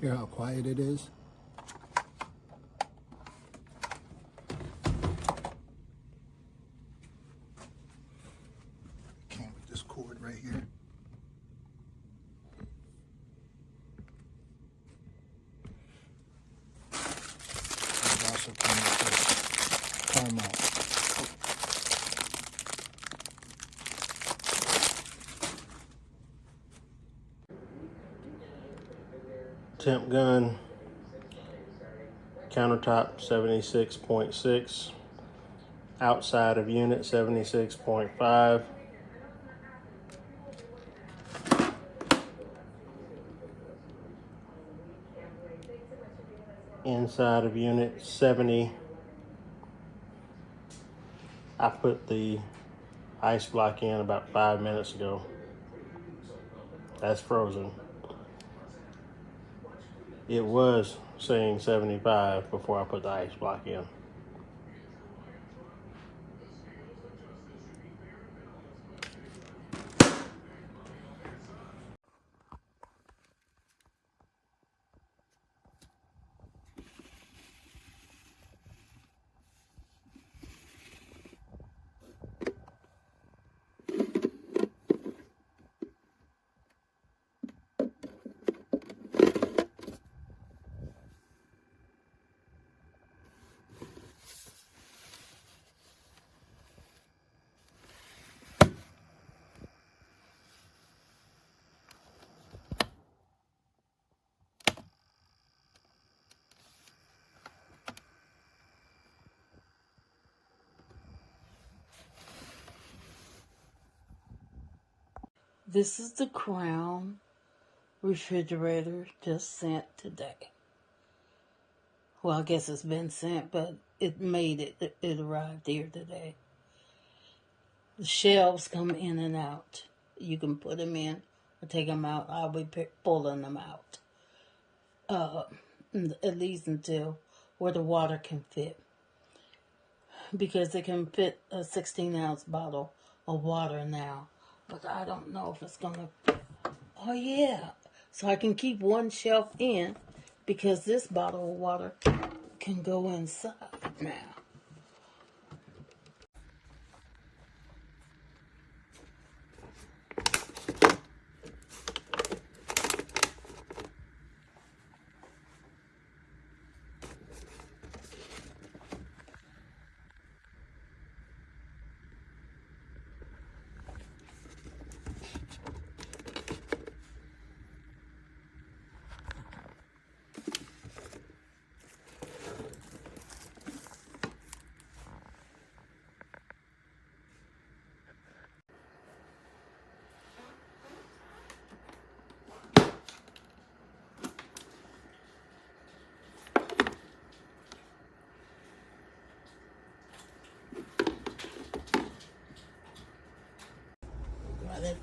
Hear how quiet it is? Came with this cord right here. It also came with this car mount. Temp gun, countertop 76.6, outside of unit 76.5. Inside of unit 70. I put the ice block in about 5 minutes ago. That's frozen. It was saying 75 before I put the ice block in. This is the Crown refrigerator just sent today. Well, I guess it's been sent, but it arrived here today. The shelves come in and out. You can put them in or take them out. I'll be pulling them out. At least until where the water can fit. Because it can fit a 16-ounce bottle of water now. But I don't know if it's gonna. Oh yeah, so I can keep one shelf in because this bottle of water can go inside now. Got it.